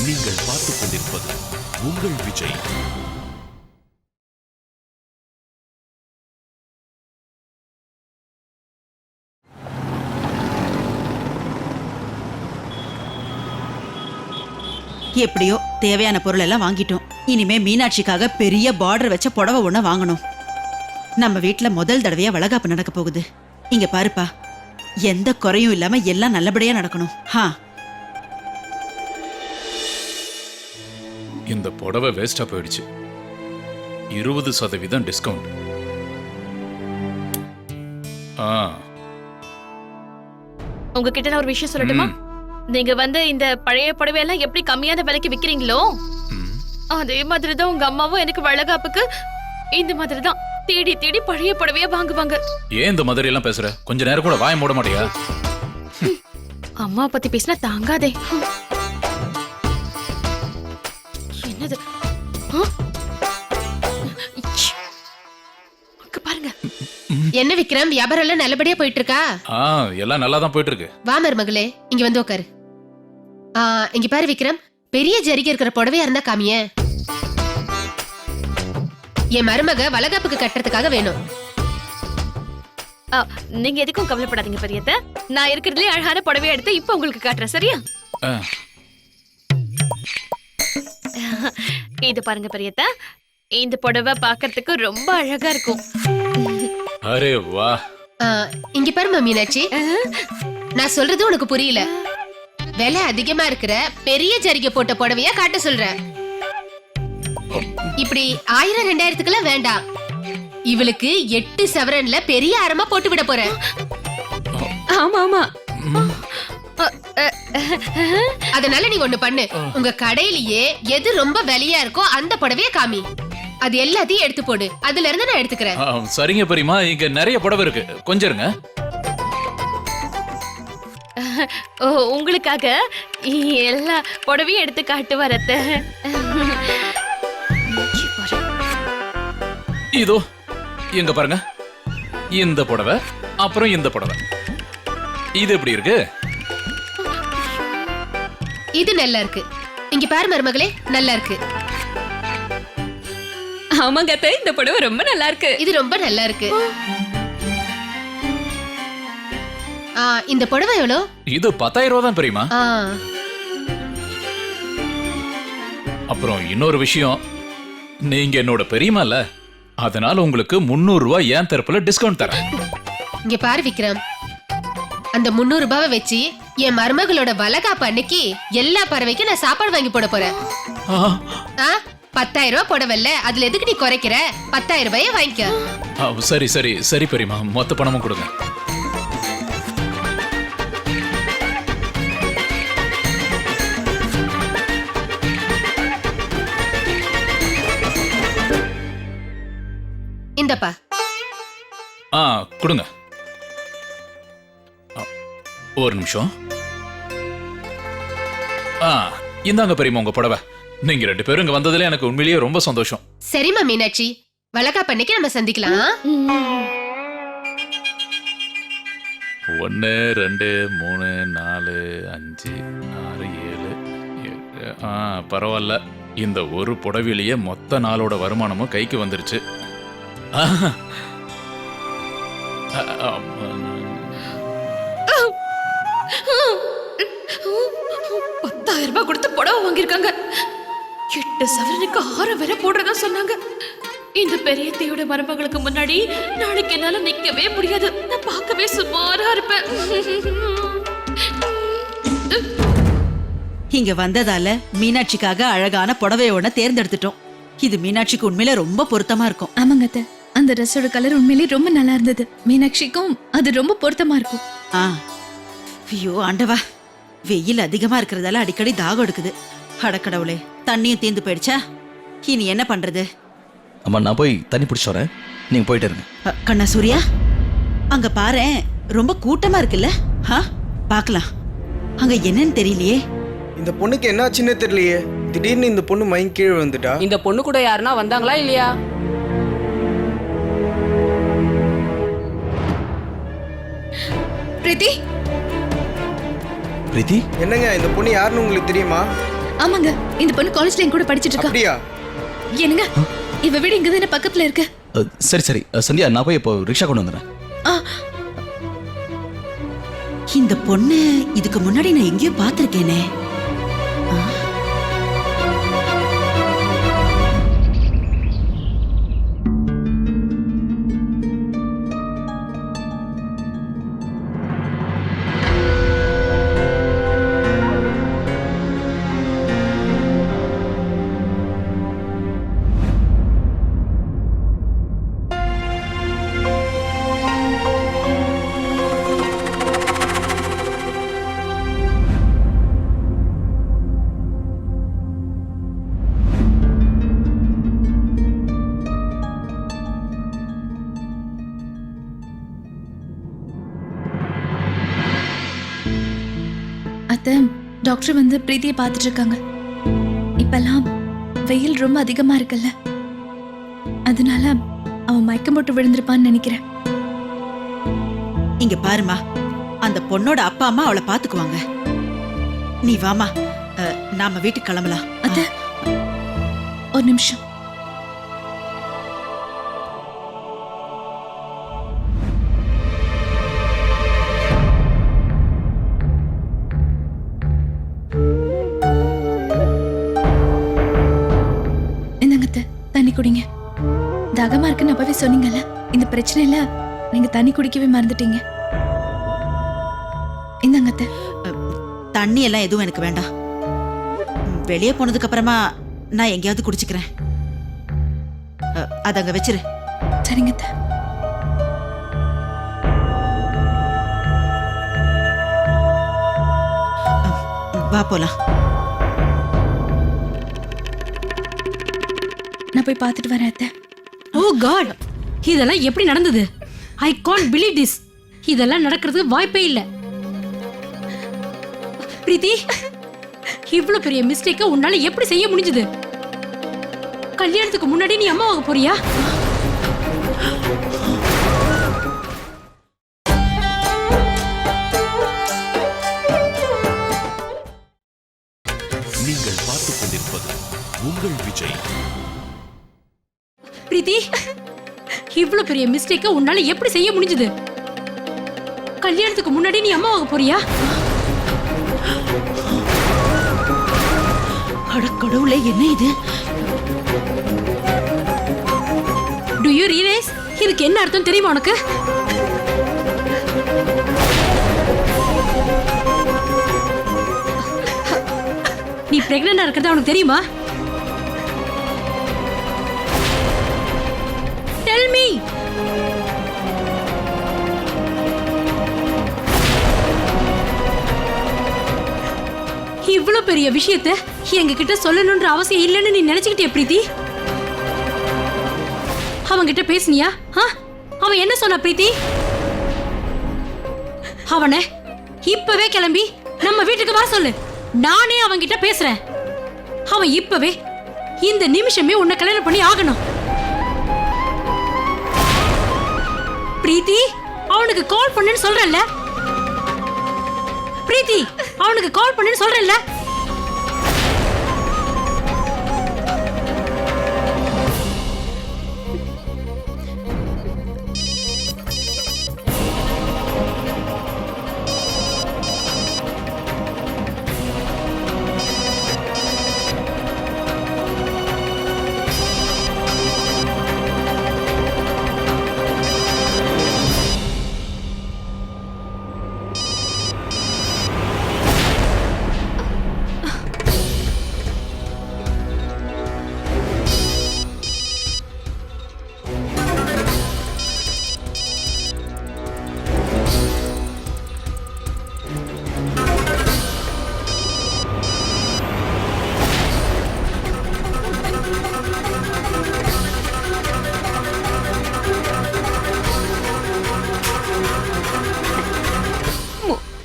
நீங்கள் பார்த்துக் கொண்டிருப்பது உங்கள் விஜய். எப்படியோ தேவையான பொருள் எல்லாம் வாங்கிட்டோம். இனிமே மீனாட்சிக்காக பெரிய பார்டர் வச்ச புடவை ஒண்ண வாங்கணும். நம்ம வீட்டுல முதல் தடவையா வளகாப்பு நடக்க போகுது. இங்க பாருப்பா, எந்த குறையும் இல்லாம எல்லாம் நல்லபடியா நடக்கணும். இந்த புடவை வேஸ்டா போயிடுச்சு. 20% டிஸ்கவுண்ட். உங்ககிட்ட நான் ஒரு விஷயம் சொல்லட்டுமா? நீங்க இந்த பழைய புடவையெல்லாம் எப்படி கம்மியான விலைக்கு விக்கிறீங்களோ அதே மாதிரிதான் உங்க அம்மாவும் எனக்கு வளகாப்புக்கு இந்த மாதிரிதான் தேடி தேடி பழைய புடவைய வாங்குவாங்க. ஏன் இந்த மாதிரி எல்லாம் பேசுற? கொஞ்ச நேரம் கூட வாய மூட மாட்டியா? அம்மா பத்தி பேசினா தாங்காதே. என்னது? பாருங்க. என்ன விக்ரம், வியாபாரம் எல்லாம் நல்லபடியா போயிட்டு இருக்கா? எல்லாம் நல்லா தான் போயிட்டு இருக்கு. வா மருமகளே, இங்க வந்து உட்காரு. இங்க பாரு விக்ரம், பெரிய ஜரிகை இருக்கிற புடவையா இருந்தா காமிய. என் மருமக வளகாப்புக்கு கட்டுறதுக்காக வேணும். நீங்க எதுக்கும் கவலைப்படாதீங்க பெரியத்த. நான் இருக்கிறதுலே அழகான புடவையை எடுத்து இப்ப உங்களுக்கு காட்டுறேன், சரியா? இது பாருங்க பெரியத்த, இந்த புடவை பாக்கிறதுக்கு ரொம்ப அழகா இருக்கும். அரே வா. இங்க பாருமா மீனாட்சி, நான் சொல்றது உனக்கு புரியல. விலை அதிகமா இருக்கிற பெரிய ஜரிகை போட்ட புடவையா காட்ட சொல்றேன். இப்படி 1000-2000க்குலாம் வேண்டாம். இவளுக்கு 8 சவரன்ல பெரிய ஆரமா போட்டு விட போறேன். ஆமா ஆமா. அதனால நீ ஒண்ணு பண்ணு, உங்க கடையிலேயே எது ரொம்ப விலையா இருக்கோ அந்த புடவைய காமி. அது எல்லாத்தையும் எடுத்து போடு, அதுல இருந்து நான் எடுத்துக்கிறேன். சரிங்க பெரியமா, இங்க நிறைய புடவை இருக்கு, கொஞ்சம் இருங்க. உங்களுக்காக எல்லா புடவையும் எடுத்து காட்டு வரத்த. இதோ எங்க பாருங்க, இந்த புடவை அப்புறம் இந்த புடவை. இது எப்படி இருக்கு? இது நல்லா இருக்கு. இங்க பாரு மருமகளே, நல்லா இருக்கு. ஆமாங்க அத்தை, இந்த புடவை ரொம்ப நல்லா இருக்கு. இது ரொம்ப நல்லா இருக்கு. இந்த புடவை எவ்வளோ? இது 10,000 ரூபாய் தான் பெரியமா. அப்புறம் இன்னொரு விஷயம், நீங்க என்னோட பெரியமால, அதனால உங்களுக்கு 300 ரூபாய் என் தரப்புல டிஸ்கவுண்ட் தரேன். இங்க பாரு விக்ரம், அந்த 300 ரூபாவை வச்சு என் மருமகளோட வளகாப்பு அன்னைக்கு எல்லா பறவைக்கும் நான் சாப்பாடு வாங்கி போட போறேன். 10,000 ரூபாய் புடவைல்ல, அதுல எதுக்கு நீ குறைக்கிற? 10,000 ரூபாய வாங்கிக்க. சரி சரி சரி பெரியமா, மொத்த பணமும் கொடுங்க. இந்தப்பா. கொடுங்க. ஒரு நிமிஷம். இந்தாங்க பெரியமா உங்க புடவை. நீங்க 2 பேரும் இங்க வந்ததுல எனக்கு உண்மையிலேயே ரொம்ப சந்தோஷம். சரிம்மா மீனாட்சி, வளகாப்பு அன்னைக்கு நம்ம சந்திக்கலாம். 1 2 3 4 5 6 7 பரவாயில்ல. இந்த ஒரு புடவையிலேயே மொத்த நாளோட வருமானமும் கைக்கு வந்துருச்சு. 10,000 ரூபாய் கொடுத்து புடவை வாங்கியிருக்காங்க. 8 சவரனுக்கு 6 வரை போடுறதா சொன்னாங்க. இந்த பெரிய தேயோட மருமகளுக்கு முன்னாடி நாளைக்கு என்னால நிக்கவே முடியாது. நான் பார்க்கவே சுமாரா இருப்பேன். இங்க வந்ததால மீனாட்சிக்காக அழகான புடவை ஒண்ண தேர்ந்தெடுத்துட்டோம். இது மீனாட்சிக்கு உண்மையில ரொம்ப பொருத்தமா இருக்கும். ஆமாங்க அத்தை, அந்த ட்ரெஸ்ஸோட கலர் உண்மையிலேயே ரொம்ப நல்லா இருந்தது. மீனாட்சிக்கும் அது ரொம்ப பொருத்தமா இருக்கும். ஐயோ ஆண்டவா, வெயில் அதிகமா இருக்கிறதால அடிக்கடி தாகம் எடுக்குது. அடக்கடவுளே, தண்ணியும் தீர்ந்து போயிடுச்சா? இனி என்ன பண்றது? அம்மா, நான் போய் தண்ணி பிடிச்சு வரேன், நீங்க போயிட்டு இருங்க. கண்ணா சூர்யா, அங்க பாரு, ரொம்ப கூட்டமா இருக்குல்ல? பாக்கலாம், அங்க என்னன்னு தெரியலையே. இந்த பொண்ணுக்கு என்ன ஆச்சுன்னே தெரியலையே. திடீர்னு இந்த பொண்ணு மயங்கி கீழே வந்துட்டா. இந்த பொண்ணு கூட யாருன்னா வந்தாங்களா இல்லையா? பிரீத்தி. பிரீத்தி, என்னங்க இந்த பொண்ணு யாருன்னு உங்களுக்கு தெரியுமா? ஆமாங்க, இந்த பொண்ணு காலேஜ்ல என் கூட படிச்சிட்டு இருக்கா. அப்படியா? என்னங்க, இவ வீடு இங்க தானே பக்கத்துல இருக்கு. சரி சரி சந்தியா, நான் போய் இப்போ ரிக்ஷா கொண்டு வந்துடுறேன். இந்த பொண்ணு இதுக்கு முன்னாடி நான் எங்கேயோ பார்த்திருக்கேனே. அத்தை, டாக்டர் வந்து பிரீத்தியை பார்த்துட்டு இருக்காங்க. இப்பெல்லாம் வெயில் ரொம்ப அதிகமா இருக்குல்ல, அதனால அவன் மயக்கம் போட்டு விழுந்திருப்பான்னு நினைக்கிறேன். இங்க பாருமா, அந்த பொண்ணோட அப்பா அம்மா அவளை பாத்துக்குவாங்க. நீ வாமா, நாம வீட்டுக்கு கிளம்பலாம். அத்தை, ஒரு நிமிஷம். இந்தாங்க அத்தை, தண்ணி குடிங்க. தாகமா இருக்குன்னு அப்பவே சொன்னீங்கல்ல, இந்த பிரச்சனையில நீங்க தண்ணி குடிக்கவே மறந்துட்டீங்க. இந்தாங்க அத்தை. தண்ணி எல்லாம் எதுவும் எனக்கு வேண்டாம். வெளியே போனதுக்கு அப்புறமா நான் எங்கேயாவது குடிச்சுக்கிறேன். அத அங்க வச்சிரு. சரிங்க அத்தை. வா போலாம். நான் போய் பார்த்துட்டு வரேன் அத்தை. ஓ காட், இதெல்லாம் எப்படி நடந்தது? I can't believe this. இதெல்லாம் நடக்கிறதுக்கு வாய்ப்பே இல்ல. பிரீத்தி, இவ்வளவு பெரிய மிஸ்டேக்க உன்னால எப்படி செய்ய முடிஞ்சது? கல்யாணத்துக்கு முன்னாடி நீ அம்மாவாக போறியா? நீங்கள் பார்த்துக் கொண்டிருப்பது உங்கள் விஜய். பிரீத்தி, இவ்வளவு பெரிய மிஸ்டேக்க உன்னால எப்படி செய்ய முடிஞ்சது? கல்யாணத்துக்கு முன்னாடி நீ அம்மாவாக போறியா? அட கடவுளே, என்ன இது? டு யூ ரியலைஸ் இதுக்கு என்ன அர்த்தம் தெரியுமா உனக்கு? நீ பிரெக்னண்டா இருக்கிறது அவனுக்கு தெரியுமா? Tell me. இவ்வளவு பெரிய விஷயத்தை எங்க கிட்ட சொல்லணும்ன்ற அவசியம் இல்லைன்னு நீ நினைச்சுக்கிட்டே பிரீத்தி? அவன் கிட்ட பேசுனியா? அவன் என்ன சொன்ன பிரீத்தி? அவனை இப்பவே கிளம்பி நம்ம வீட்டுக்கு வர சொல்லு. நானே அவன் கிட்ட பேசுறேன். அவன் இப்பவே இந்த நிமிஷமே உன்னை கல்யாணம் பண்ணி ஆகணும். பிரீத்தி, அவனுக்கு கால் பண்ணுன்னு சொல்றேன்ல. பிரீத்தி, அவனுக்கு கால் பண்ணுன்னு சொல்றேன்ல.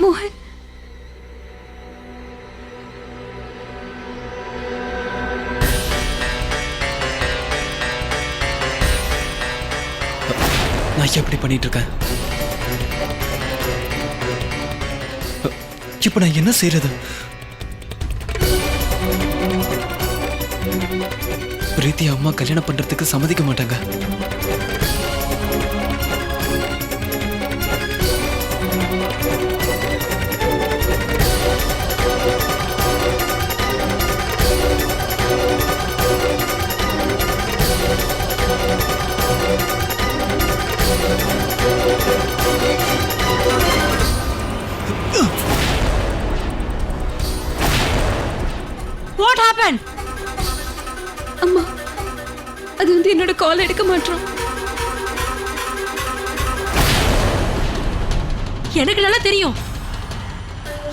மோகன், நான் எப்படி பண்ணிட்டு இருக்கேன்? இப்ப நான் என்ன செய்யறது? பிரீத்தி அம்மா கல்யாணம் பண்றதுக்கு சம்மதிக்க மாட்டாங்க. What happen? அம்மா அது வந்து என்னோட கால் எடுக்க மாட்டான். எனக்கு நல்லா தெரியும்.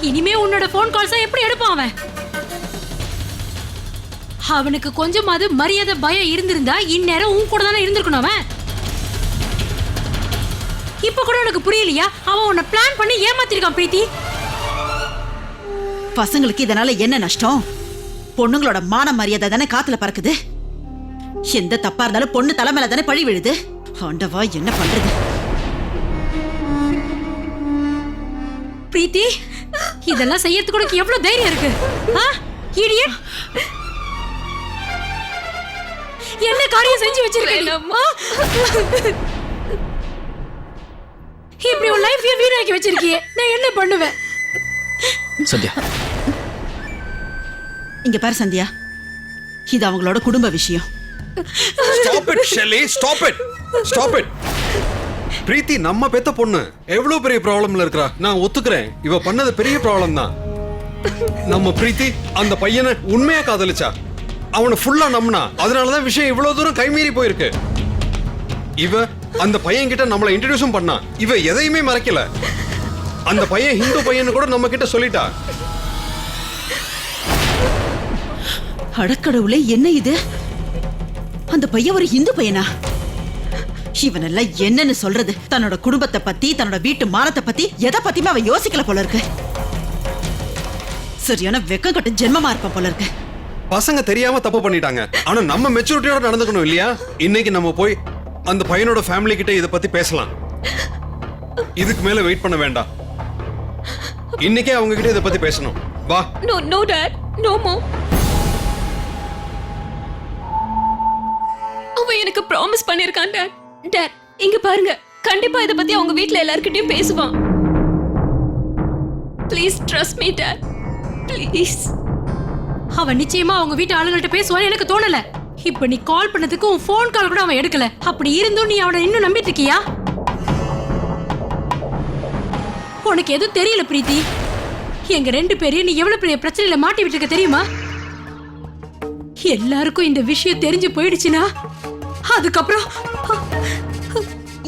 இனிமே உன்னோட ஃபோன் கால்ஸை எப்படி எடுப்பான் அவன்? அவனுக்கு கொஞ்சமாவது மரியாதை பயம் இருந்திருந்தா இந்நேரம் உன் கூட தானே இருந்திருக்கணும் அவன். இப்ப கூட உனக்கு புரியலையா? அவன் உன்னை பிளான் பண்ணி ஏமாத்திருக்கான் பிரீத்தி. பசங்களுக்கு இதனால என்ன நஷ்டம்? பொண்ணுங்களோட மான மரியாதை தானே காத்துல பறக்குது. எந்த தப்பா இருந்தாலும் பொண்ணு தலைமையில தானே பழி விழுது. ஆண்டவா, என்ன பண்றது? பிரீத்தி, இதெல்லாம் செய்யறதுக்கு உனக்கு எவ்வளவு தைரியம் இருக்கு? இடியட், என்ன காரியம் செஞ்சு வச்சிருக்கேன்? இப்படி உன் லைஃப் வீணாக்கி வச்சிருக்கியே, நான் என்ன பண்ணுவேன்? சந்தியா, இங்க பாரு சந்தியா, இது அவங்களோட குடும்ப விஷயம். Stop it, Shelly. Stop it. Stop it. பிரீத்தி நம்ம பெத்த பொண்ணு. எவ்வளவு பெரிய ப்ராப்ளம்ல இருக்கா? நான் ஒத்துக்கிறேன், இவ பண்ணது பெரிய ப்ராப்ளம் தான். நம்ம பிரீத்தி அந்த பையனை உண்மையா காதலிச்சா, அவனை ஃபுல்லா நம்பினா. அதனாலதான் விஷயம் இவ்வளவு தூரம் கைமீறி போயிருக்கு. இவ அந்த பையன் கிட்ட நம்மளை இன்ட்ரோடியூஸும் பண்ணா. இவ எதையுமே மறைக்கல. அந்த பையன் ஹிந்து பையன் கூட நம்ம கிட்ட சொல்லிட்டா. அடக்கடவுளே, என்ன இது? அந்த பையன் ஒரு இந்து பையனா? இவனெல்லாம் என்னன்னு சொல்றது? தன்னோட குடும்பத்தை பத்தி, தன்னோட வீட்டு மானத்தை பத்தி எதை பத்தியுமே அவன் யோசிக்கல போல இருக்கு. சரியான வெக்கம் கட்டு ஜென்மமா இருப்பான் போல இருக்கு. பசங்க தெரியாம தப்பு பண்ணிட்டாங்க. ஆனா நம்ம மெச்சூரிட்டியோட நடந்துக்கணும் இல்லையா? இன்னைக்கு நம்ம போய் அந்த பையனோட ஃபேமிலி கிட்ட இத பத்தி பேசலாம். இதுக்கு மேல வெயிட் பண்ண வேண்டாம். இன்னைக்கே அவங்க கிட்ட இத பத்தி பேசணும். வா. நோ நோ டாட், நோ மோ. அவன் எனக்கு ப்ராமிஸ் பண்ணிருக்கான் டாட். டாட், இங்க பாருங்க, கண்டிப்பா இத பத்தி அவங்க வீட்ல எல்லார்கிட்டயும் பேசுவான். Please trust me dot, please. அவன் நிச்சயமா அவங்க வீட்டு ஆளுங்கள்ட்ட பேசுவான்னு எனக்கு தோணல. இப்ப நீ கால் பண்ணதுக்கு உன் ஃபோன் கால் கூட அவன் எடுக்கல. அப்படி இருந்தும் நீ அவனை இன்னும் நம்பிட்டு இருக்கியா? உனக்கு எதுவும் தெரியல பிரீத்தி. எங்க 2 பேரையும் நீ எவ்வளவு பெரிய பிரச்சனையில மாட்டி விட்டுருக்க தெரியுமா? எல்லாருக்கும் இந்த விஷயம் தெரிஞ்சு போயிடுச்சுன்னா அதுக்கப்புறம்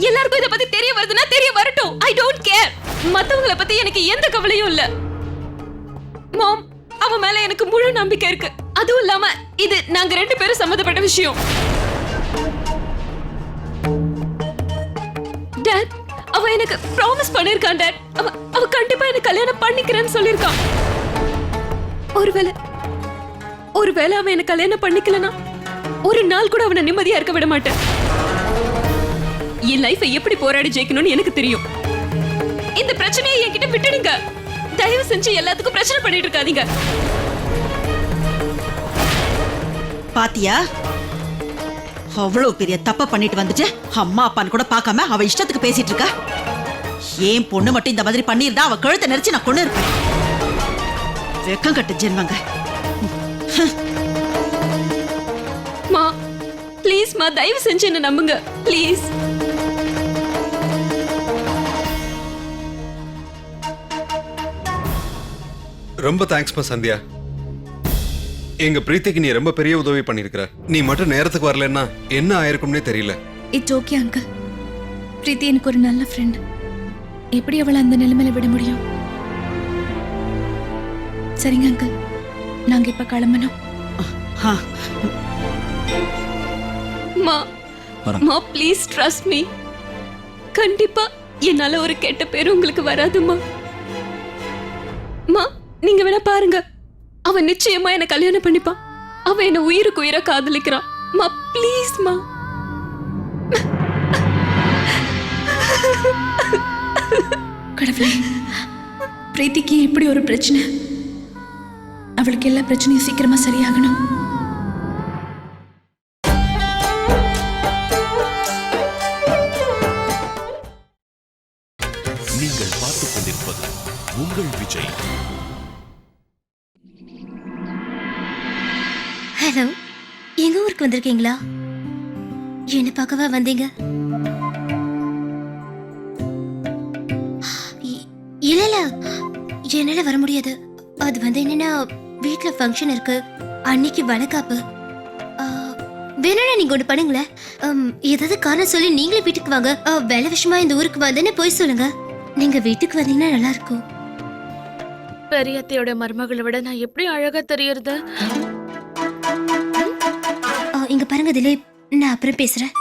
எல்லாருக்கும் இத பத்தி தெரிய வருதுன்னா தெரிய வரட்டும். I don't care. மத்தவங்கள பத்தி எனக்கு எந்த கவலையும் இல்ல. மாம், அவன் மேல எனக்கு முழு நம்பிக்கை இருக்கு. அதுவும் இல்லாம இது நாங்க 2 பேரும் சம்மந்தப்பட்ட விஷயம். டாட், அவன் எனக்கு ப்ராமிஸ் பண்ணிருக்கான் டாட். அவ கண்டிப்பா எனக்கு கல்யாணம் பண்ணிக்கிறேன்னு சொல்லிருக்கான். ஒருவேளை அவன் எனக்கு கல்யாணம் பண்ணிக்கலனா ஒரு நாள் கூட அவனை நிம்மதியா இருக்க விட மாட்டேன். என் லைஃபை எப்படி போராடி ஜெயிக்கணும்னு எனக்கு தெரியும். இந்த பிரச்சனையை என்கிட்ட விட்டுடுங்க. தயவு செஞ்சு எல்லாத்துக்கும் பிரச்சனை பண்ணிட்டு இருக்காதீங்க. பாத்தியா, அவ்வளவு பெரிய தப்ப பண்ணிட்டு வந்துட்டு அம்மா அப்பான்னு கூட பார்க்காம அவ இஷ்டத்துக்கு பேசிட்டு இருக்கா. ஏன் பொண்ணு மட்டும் இந்த மாதிரி பண்ணிருந்தா அவ கழுத்தை நெரிச்சு நான் கொண்டு இருப்பேன். வெக்கம் கட்டு ஜென்மங்க. மா, ப்ளீஸ் மா, தயவு செஞ்சு என்ன நம்புங்க ப்ளீஸ். ரொம்ப தேங்க்ஸ்மா சந்தியா. எங்க பிரீத்திக்கு நீ ரொம்ப பெரிய உதவி பண்ணிருக்கிற. நீ மட்டும் நேரத்துக்கு வரலன்னா என்ன ஆயிருக்கும்னே தெரியல. It's okay uncle. பிரீத்தி எனக்கு ஒரு நல்ல ஃப்ரெண்ட். எப்படி அவளை அந்த நிலைமையில விட முடியும்? சரிங்க அங்கிள், நாங்க இப்ப கிளம்பணும். மா, மா ப்ளீஸ் ட்ரஸ்ட் மீ. கண்டிப்பா என்னால ஒரு கெட்ட பேர் உங்களுக்கு வராதுமா. மா, நீங்க வேணா பாருங்க, அவன் நிச்சயமா என்ன கல்யாணம் பண்ணிப்பான். அவன் என்ன உயிருக்கு உயிரா காதலிக்கிறான். மா ப்ளீஸ் மா. கடவுளே, பிரீத்திக்கு இப்படி ஒரு பிரச்சனை. அவளுக்கு எல்லா பிரச்சனையும் சீக்கிரமா சரியாகணும். ஹலோ, எங்க ஊருக்கு வந்திருக்கீங்களா? என்ன பார்க்கவா வந்தீங்க? இல்ல இல்ல, என்னால வர முடியாது. அது வந்து என்னன்னா, வீட்ல ஃபங்க்ஷன் இருக்கு, அன்னைக்கு வளகாப்பு. வேணும்னா நீங்க ஒண்ணு பண்ணுங்களேன், ஏதாவது காரணம் சொல்லி நீங்களே வீட்டுக்கு வாங்க. வேலை விஷயமா இந்த ஊருக்கு வந்தேன்னு போய் சொல்லுங்க. நீங்க வீட்டுக்கு வந்தீங்கன்னா நல்லா இருக்கும். பெரியத்தையோட மருமகளை விட நான் எப்படி அழகா தெரியறது? இங்க பாருங்க திலீப், நான் அப்புறம் பேசுறேன்.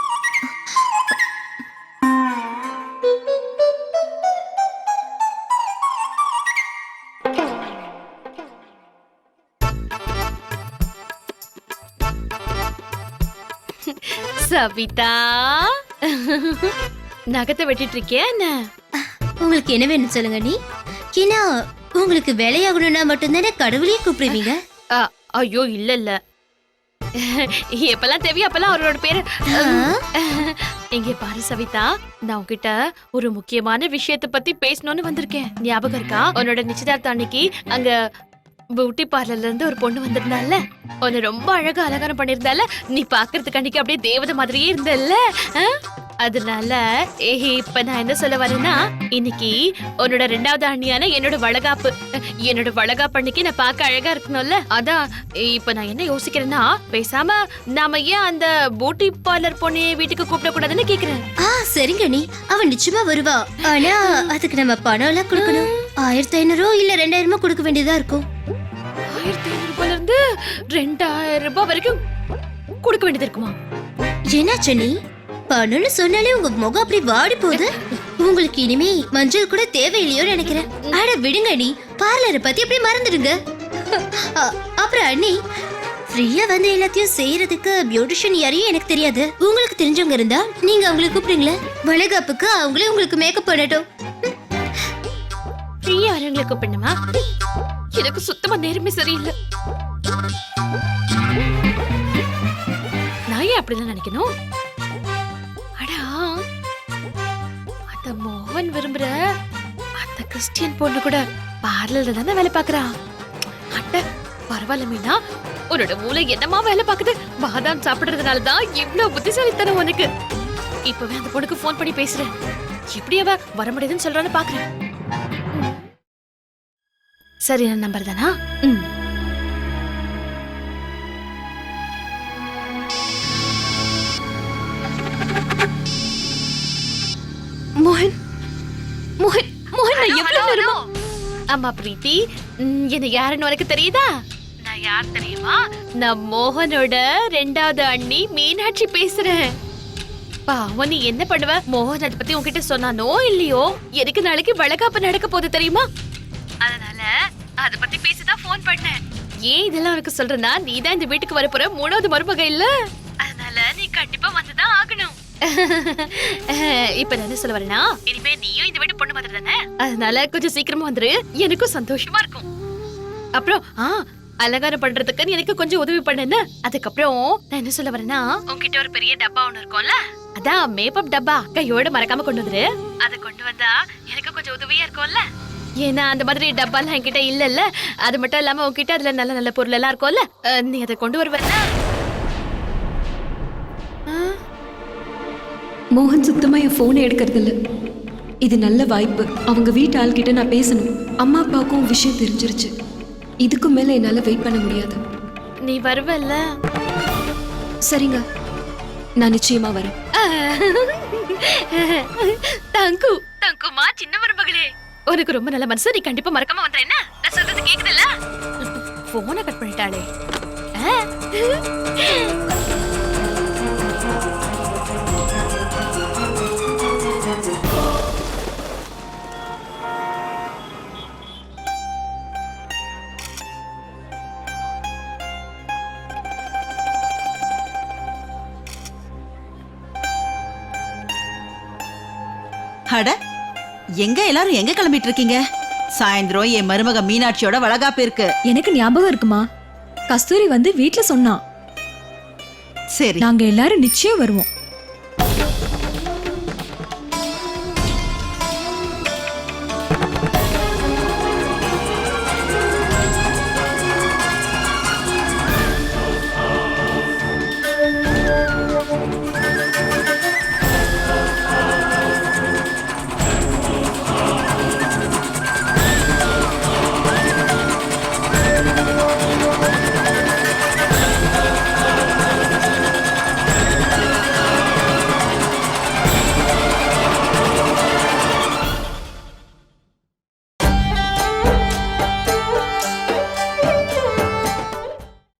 சவிதா, நகத்தை வெட்டிட்டு இருக்கியா என்ன? உங்களுக்கு என்ன வேணும் சொல்லுங்க. நீ ஏன்னா உங்களுக்கு வேலையாகணும்னா மட்டும்தானே கடவுளையே கூப்பிடுவீங்க? ஐயோ இல்ல இல்ல, எப்பெல்லாம் தேவையோ அப்பெல்லாம் அவரோட பேரு. இங்க பாரு சவிதா, நான் உன்கிட்ட ஒரு முக்கியமான விஷயத்தை பத்தி பேசணும்னு வந்திருக்கேன். ஞாபகம் இருக்கா? உன்னோட நிச்சயதார்த்தம் அன்னைக்கு அங்க பியூட்டி பார்லர்ல இருந்து ஒரு பொண்ணு வந்திருந்தால, உன்னை ரொம்ப அழகா அலங்காரம் பண்ணிருந்தால, நீ பாக்குறதுக்கு அன்னைக்கு அப்படியே தேவதை மாதிரியே இருந்தல்ல. அதனால இப்ப நான் என்ன சொல்ல வரேன்னா, இன்னைக்கு உன்னோட 2வது அண்ணியான என்னோட வளகாப்பு. என்னோட வளகாப்பு அன்னைக்கு நான் பார்க்க அழகா இருக்கணும்ல. அதான் இப்ப நான் என்ன யோசிக்கிறேன்னா, பேசாம நாம ஏன் அந்த பியூட்டி பார்லர் பொண்ணையே வீட்டுக்கு கூப்பிட கூடாதுன்னு கேக்குறேன். சரிங்க நீ, அவன் நிச்சயமா வருவா. ஆனா அதுக்கு நம்ம பணம் எல்லாம் கொடுக்கணும். 1500 இல்ல 2000 கொடுக்க வேண்டியதா இருக்கும். 1500 இருந்து 2000 ரூபாய் வரைக்கும் கொடுக்க வேண்டியது இருக்குமா? என்னாச்சு நீ? பணம்னு சொன்னாலே உங்க முகம் அப்படி வாடி போகுது. உங்களுக்கு இனிமே மஞ்சள் கூட தேவையில்லையோ நினைக்கிறேன். அட விடுங்க நீ, பார்லரை பத்தி அப்படியே மறந்துடுங்க. அப்புறம் அண்ணி, ஃப்ரீயா வந்து எல்லாத்தையும் செய்யறதுக்கு பியூட்டிஷியன் யாரையும் எனக்கு தெரியாது. உங்களுக்கு தெரிஞ்சவங்க இருந்தா நீங்க அவங்களை கூப்பிடுங்களேன். வளகாப்புக்கு அவங்களே உங்களுக்கு மேக்கப் பண்ணட்டும். ஃப்ரீயா அவங்களுக்கு பண்ணுமா? எனக்கு சுத்தமா நேரமே சரியில்லை. நான் ஏன் அப்படிலாம் நினைக்கணும்? அடா, அந்த மோகன் விரும்புற அந்த கிறிஸ்டியன் பொண்ணு கூட பார்லர்ல தானே வேலை பாக்குறா. அட்ட பரவாயில்ல மீனா, உன்னோட மூளை என்னமா வேலை பாக்குது? பாதாம் சாப்பிடுறதுனாலதான் இவ்வளவு புத்திசாலித்தனம் உனக்கு. இப்பவே அந்த பொண்ணுக்கு போன் பண்ணி பேசுறேன். எப்படி அவ வர முடியுதுன்னு சொல்றான்னு பாக்குறேன். சரியான நம்பர் தானா? மோகன், மோகன், மோகன், நான் எவ்வளவு நேரமா? அம்மா பிரீத்தி, என்ன யாருன்னு உனக்கு தெரியுதா? நான் யார் தெரியுமா? நான் மோகனோட 2வது அண்ணி மீனாட்சி பேசுறேன். பாவம், நீ என்ன பண்ணுவ? மோகன் அதை பத்தி உன்கிட்ட சொன்னானோ இல்லையோ, எனக்கு நாளைக்கு வளகாப்பு நடக்க போகுது தெரியுமா? அதனால அத பத்தி பேசிதான் போன் பண்ணேன். ஏன் இதெல்லாம் உனக்கு சொல்றேன்னா, நீ தான் இந்த வீட்டுக்கு வரப்போற 3வது மருமக இல்ல. அதனால நீ கண்டிப்பா வந்துதான் ஆகணும். இப்ப நான் என்ன சொல்ல வரேன்னா, இனிமே நீயும் இந்த வீட்டு பொண்ணு மாதிரி தானே, அதனால கொஞ்சம் சீக்கிரமா வந்துரு. எனக்கும் சந்தோஷமா இருக்கும். அப்புறம் அலங்காரம் பண்றதுக்கு நீ எனக்கு கொஞ்சம் உதவி பண்ணு. அதுக்கப்புறம் நான் என்ன சொல்ல வரேன்னா, உன்கிட்ட ஒரு பெரிய டப்பா ஒண்ணு இருக்கும்ல, அதான் மேக்கப் டப்பா, கையோட மறக்காம கொண்டு வந்துரு. அதை கொண்டு வந்தா எனக்கு கொஞ்சம் உதவியா இருக்கும்ல. ஏன்னா அந்த மாதிரி டப்பாலாம் என்கிட்ட இல்லல்ல. அது மட்டும் இல்லாம உன்கிட்ட அதுல நல்ல நல்ல பொருள் எல்லாம் இருக்கும்ல, நீ அதை கொண்டு வருவல்ல. மோகன் சுத்தமா என் போனை எடுக்கிறது இல்ல. இது நல்ல வாய்ப்பு. அவங்க வீட்டு ஆள்கிட்ட நான் பேசணும். அம்மா அப்பாவுக்கும் விஷயம் தெரிஞ்சிருச்சு. இதுக்கு மேல என்னால வெயிட் பண்ண முடியாது. நீ வருவல்ல? சரிங்க, நான் நிச்சயமா வரேன். தங்கு, தங்குமா சின்ன மருமகளே, உனக்கு ரொம்ப நல்ல மனசு. நீ கண்டிப்பா மறக்காம வந்துற. என்ன நான் சொல்றது கேக்குதுல்ல? போனை கட் பண்ணிட்டாளே. அட, எங்க எல்லாரும் எங்க கிளம்பிட்டு இருக்கீங்க? சாயந்தரம் என் மருமக மீனாட்சியோட வளகாப்பு இருக்கு. எனக்கு ஞாபகம் இருக்குமா? கஸ்தூரி வந்து வீட்ல சொன்னா. சரி, நாங்க எல்லாரும் நிச்சயம் வருவோம்.